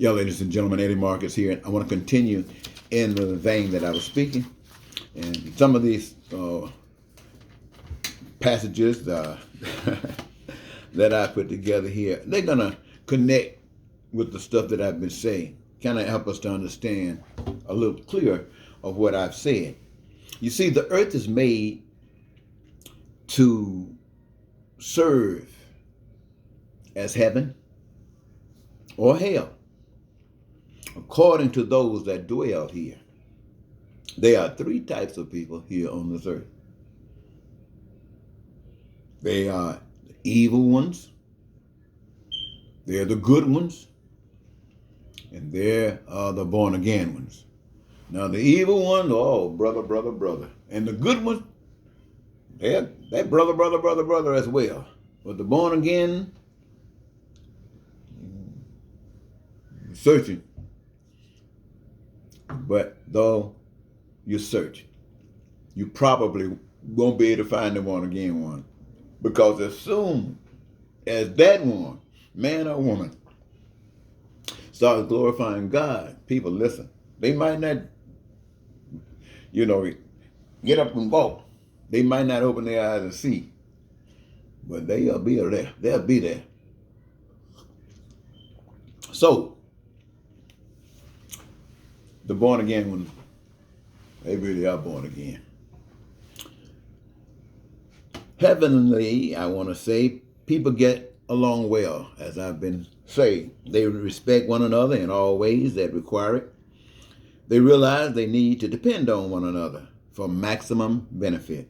Yeah, ladies and gentlemen, Eddie Marcus here. I want to continue in the vein that I was speaking. And some of these passages that I put together here, they're going to connect with the stuff that I've been saying, kind of help us to understand a little clearer of what I've said. You see, the earth is made to serve as heaven or hell, according to those that dwell here. There are three types of people here on this earth. They are the evil ones, they're the good ones, and there are the born again ones. Now the evil ones, oh, brother, brother, brother. And the good ones, they're brother, brother, brother, brother as well. But the born again, searching. But though you search, you probably won't be able to find the born again one. Because as soon as that one, man or woman, starts glorifying God, people listen. They might not, get up and walk. They might not open their eyes and see. But they'll be there. They'll be there. So, the born again ones, they really are born again. Heavenly, I want to say, people get along well, as I've been saying. They respect one another in all ways that require it. They realize they need to depend on one another for maximum benefit.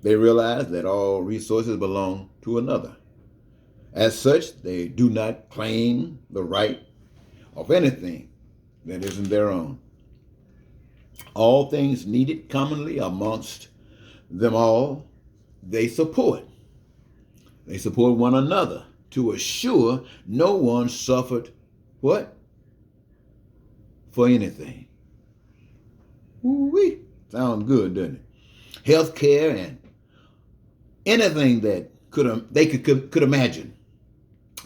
They realize that all resources belong to another. As such, they do not claim the right of anything that isn't their own. All things needed commonly amongst them all, they support. They support one another to assure no one suffered what? For anything. Ooh-wee. Sounds good, doesn't it? Health care and anything that they could imagine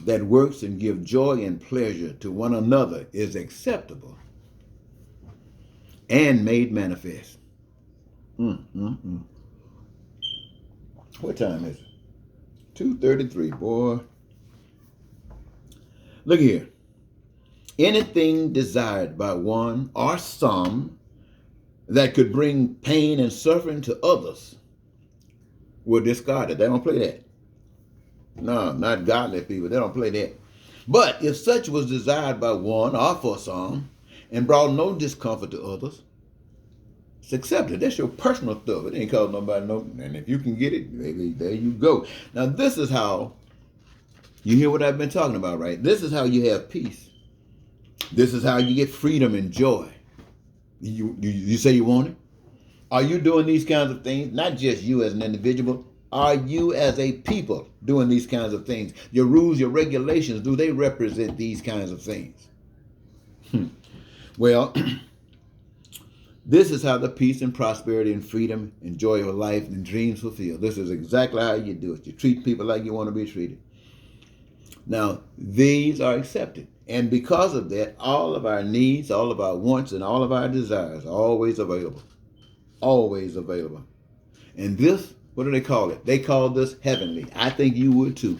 that works and gives joy and pleasure to one another is acceptable and made manifest. What time is it? 2:33, boy. Look here. Anything desired by one or some that could bring pain and suffering to others were discarded. They don't play that. No, not godly people. They don't play that. But if such was desired by one or for some and brought no discomfort to others, it's accepted. That's your personal stuff. It ain't causing nobody no. And if you can get it, maybe there you go. Now this is how you hear what I've been talking about, right? This is how you have peace. This is how you get freedom and joy. You say you want it? Are you doing these kinds of things? Not just you as an individual. Are you as a people doing these kinds of things? Your rules, your regulations, do they represent these kinds of things? Well, this is how the peace and prosperity and freedom and joy of life and dreams fulfilled. This is exactly how you do it. You treat people like you want to be treated. Now, these are accepted. And because of that, all of our needs, all of our wants, and all of our desires are always available. Always available. And this, what do they call it? They call this heavenly. I think you would too.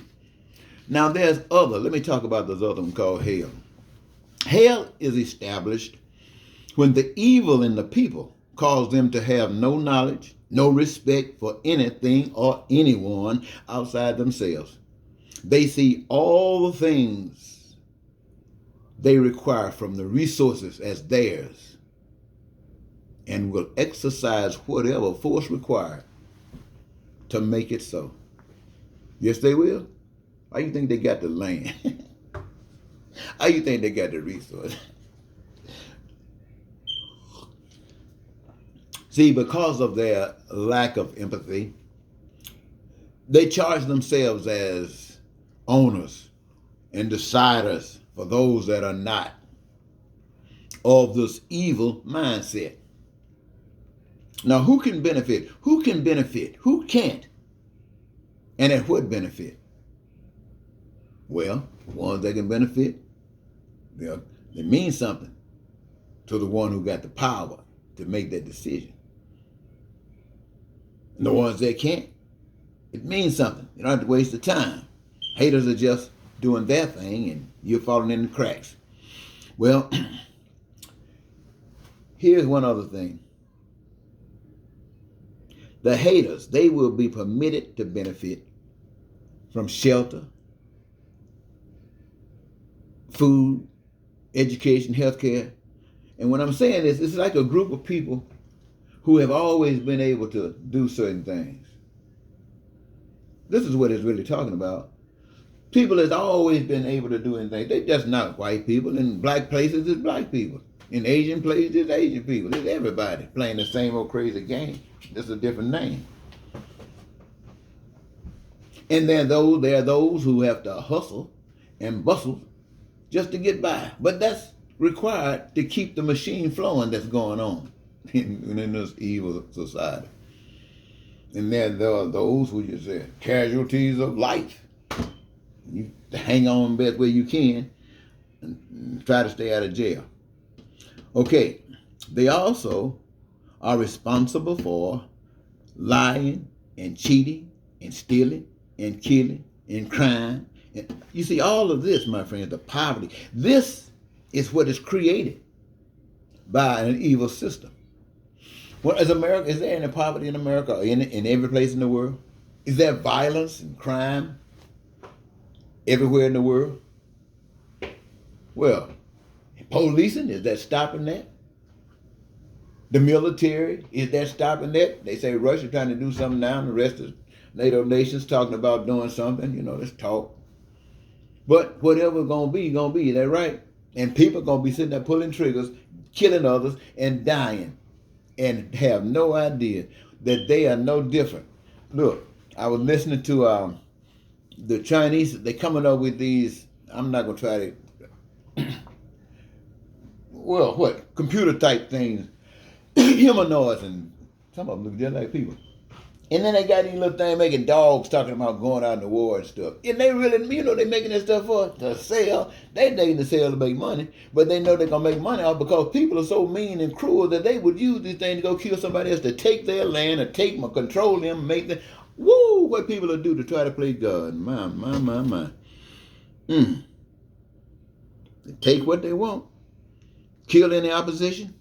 Now there's let me talk about this other one called hell. Hell is established when the evil in the people cause them to have no knowledge, no respect for anything or anyone outside themselves. They see all the things they require from the resources as theirs and will exercise whatever force required to make it so. Yes, they will. How you think they got the land? How you think they got the resources? See, because of their lack of empathy, they charge themselves as owners and deciders for those that are not of this evil mindset. Now, who can benefit? Who can benefit? Who can't? And at what benefit? Well, ones that can benefit, They mean something to the one who got the power to make that decision. And the ones that can't, it means something. You don't have to waste the time. Haters are just doing their thing and you're falling in the cracks. Well, here's one other thing. The haters, they will be permitted to benefit from shelter, food, education, healthcare. And when I'm saying this, it's like a group of people who have always been able to do certain things. This is what it's really talking about. People has always been able to do anything. They're just not white people. In black places, it's black people. In Asian places, it's Asian people. It's everybody playing the same old crazy game. Just a different name. And there are those who have to hustle and bustle just to get by. But that's required to keep the machine flowing that's going on in this evil society. And there are those who you say casualties of life. You hang on best way you can and try to stay out of jail. Okay, they also are responsible for lying and cheating and stealing and killing and crime. And you see, all of this, my friends, the poverty, this is what is created by an evil system. Well, is there any poverty in America or in every place in the world? Is there violence and crime everywhere in the world? Well, policing, is that stopping that? The military, is that stopping that? They say Russia trying to do something now, and the rest of NATO nations talking about doing something. Let's talk. But whatever's going to be, is that right? And people are going to be sitting there pulling triggers, killing others, and dying, and have no idea that they are no different. Look, I was listening to the Chinese. They coming up with these, I'm not going to try to, computer type things, humanoids, and some of them look just like people. And then they got these little things making dogs talking about going out in the war and stuff. And they really, they making this stuff to sell. They making to sell to make money, but they know they're going to make money off because people are so mean and cruel that they would use these things to go kill somebody else, to take their land, or take them, or control them, make them. Woo! What people will do to try to play God. My. They take what they want, kill any opposition,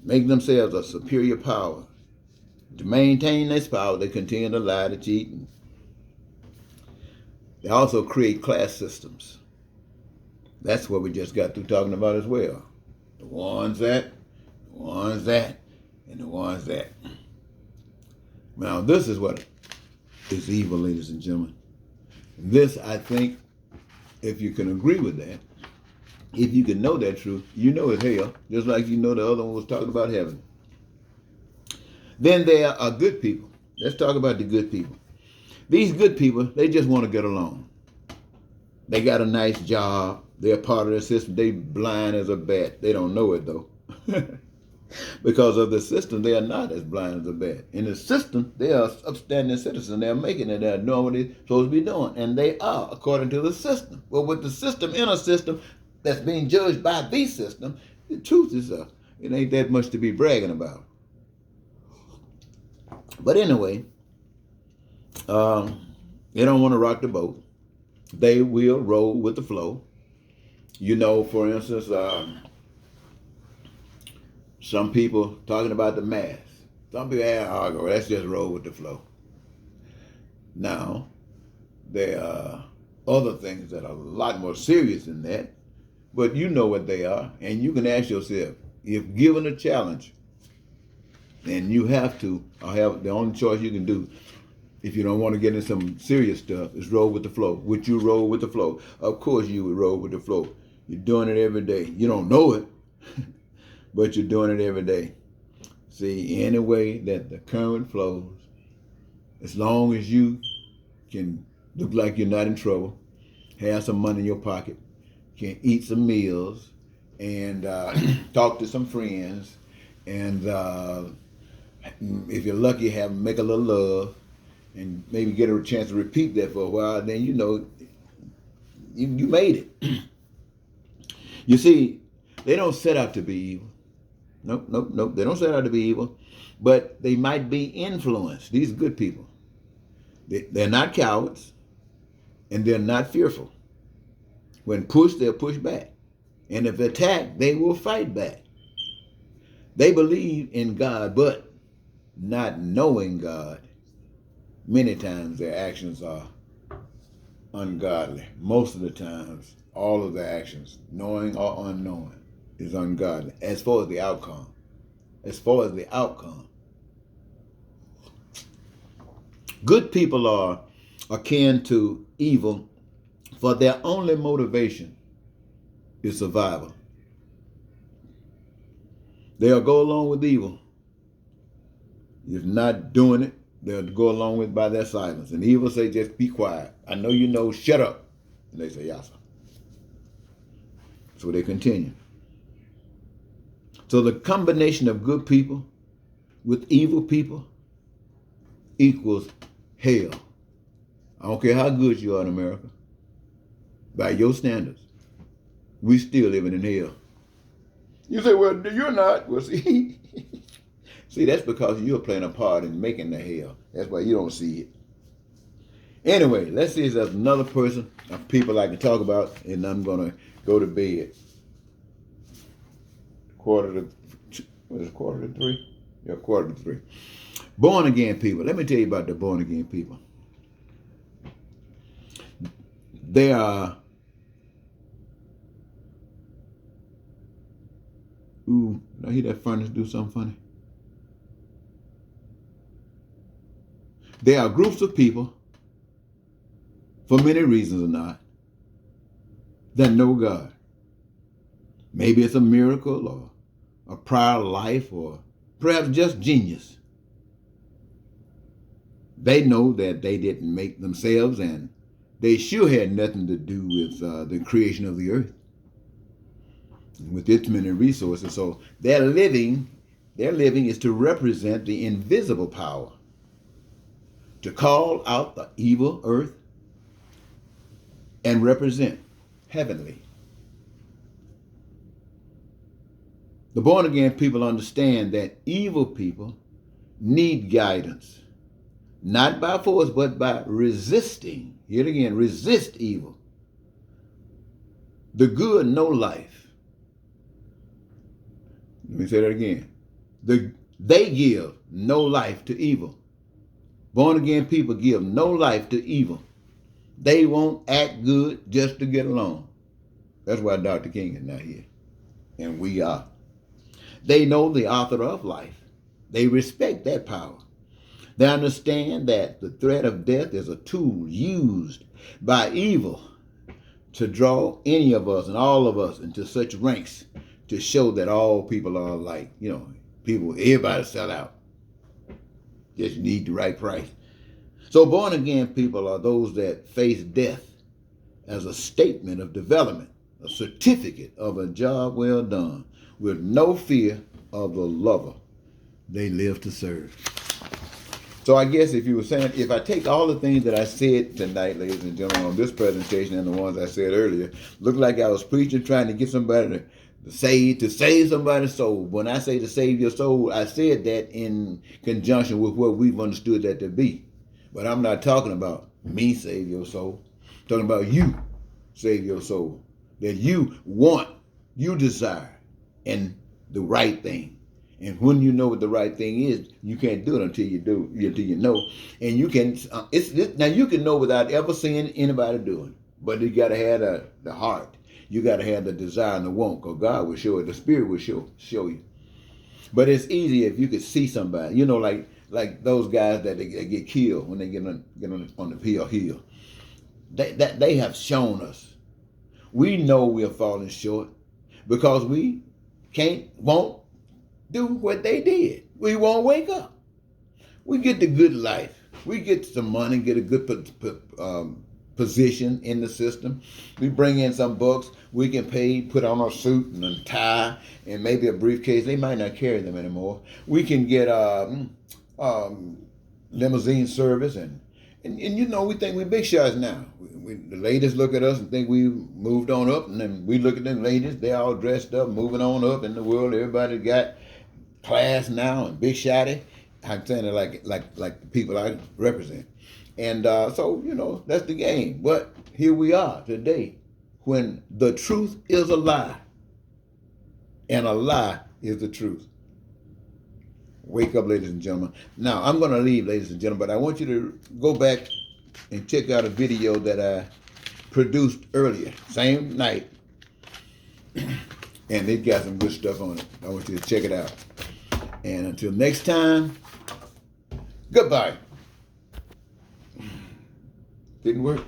make themselves a superior power. To maintain this power, they continue to lie, to cheat. They also create class systems. That's what we just got through talking about as well. The ones that, and the ones that. Now, this is what is evil, ladies and gentlemen. This, I think, if you can agree with that, if you can know that truth, you know it's hell, just like you know the other one was talking about heaven. Then there are good people. Let's talk about the good people. These good people, they just want to get along. They got a nice job. They're part of the system. They blind as a bat. They don't know it, though. Because of the system, they are not as blind as a bat. In the system, they are upstanding citizens. They're making it. They're doing what they're supposed to be doing. And they are, according to the system. But with the system in a system that's being judged by the system, the truth is, it ain't that much to be bragging about. But anyway, they don't want to rock the boat. They will roll with the flow. For instance, some people talking about the mask. Some people argue, let's just roll with the flow. Now, there are other things that are a lot more serious than that, but you know what they are, and you can ask yourself, if given a challenge, and you have to, or have the only choice you can do, if you don't want to get into some serious stuff, is roll with the flow. Would you roll with the flow? Of course you would roll with the flow. You're doing it every day. You don't know it, but you're doing it every day. See, any way that the current flows, as long as you can look like you're not in trouble, have some money in your pocket, can eat some meals, and talk to some friends, and if you're lucky, make a little love, and maybe get a chance to repeat that for a while, then you made it. You see, they don't set out to be evil. Nope, nope, nope. They don't set out to be evil, but they might be influenced. These are good people. They're not cowards, and they're not fearful. When pushed, they'll push back. And if attacked, they will fight back. They believe in God, but not knowing God, many times their actions are ungodly. Most of the times, all of their actions, knowing or unknowing, is ungodly. As far as the outcome. Good people are akin to evil, for their only motivation is survival. They'll go along with evil. If not doing it, they'll go along with it by their silence. And evil say, just be quiet. I know you know, shut up. And they say, yes, sir. So they continue. So the combination of good people with evil people equals hell. I don't care how good you are in America. By your standards, we still living in hell. You say, well, you're not. Well, see, that's because you're playing a part in making the hell. That's why you don't see it. Anyway, let's see if there's another person of people I can talk about, and I'm going to go to bed. Quarter to 3? Yeah, quarter to 3. Born again people. Let me tell you about the born again people. They are, ooh, did I hear that furnace do something funny? They are groups of people, for many reasons or not, that know God. Maybe it's a miracle or a prior life or perhaps just genius. They know that they didn't make themselves, and they sure had nothing to do with the creation of the earth, with its many resources. So their living is to represent the invisible power, to call out the evil earth and represent heavenly. The born again people understand that evil people need guidance, not by force, but by resisting. Here again, resist evil. The good know life. Let me say that again. They give no life to evil. Born again people give no life to evil. They won't act good just to get along. That's why Dr. King is not here. And we are. They know the author of life. They respect that power. They understand that the threat of death is a tool used by evil to draw any of us and all of us into such ranks to show that all people are alike. You know, everybody sell out. Just need the right price. So born again people are those that face death as a statement of development, a certificate of a job well done, with no fear of the lover they live to serve. So I guess if you were saying, if I take all the things that I said tonight, ladies and gentlemen, on this presentation and the ones I said earlier, looked like I was preaching, trying to get somebody to save somebody's soul. When I say to save your soul, I said that in conjunction with what we've understood that to be. But I'm not talking about me save your soul. I'm talking about you save your soul. That you want, you desire, and the right thing. And when you know what the right thing is, you can't do it until you know. And you can, now you can know without ever seeing anybody do it. But you got to have the heart. You got to have the desire and the want, because God will show it. The Spirit will show you. But it's easy if you could see somebody. You know, like those guys that they get killed when they get on the hill. They have shown us. We know we are falling short because we won't do what they did. We won't wake up. We get the good life. We get some money, get a good position in the system. We bring in some bucks. We can pay, put on a suit and a tie and maybe a briefcase. They might not carry them anymore. We can get limousine service and And you know, we think we're big shots now. The ladies look at us and think we moved on up, and then we look at them ladies, they all dressed up, moving on up in the world. Everybody got class now and big shotty. I'm saying it like the people I represent. And so, you know, that's the game. But here we are today when the truth is a lie and a lie is the truth. Wake up, ladies and gentlemen. Now, I'm going to leave, ladies and gentlemen, but I want you to go back and check out a video that I produced earlier, same night. And it got some good stuff on it. I want you to check it out. And until next time, goodbye. Didn't work.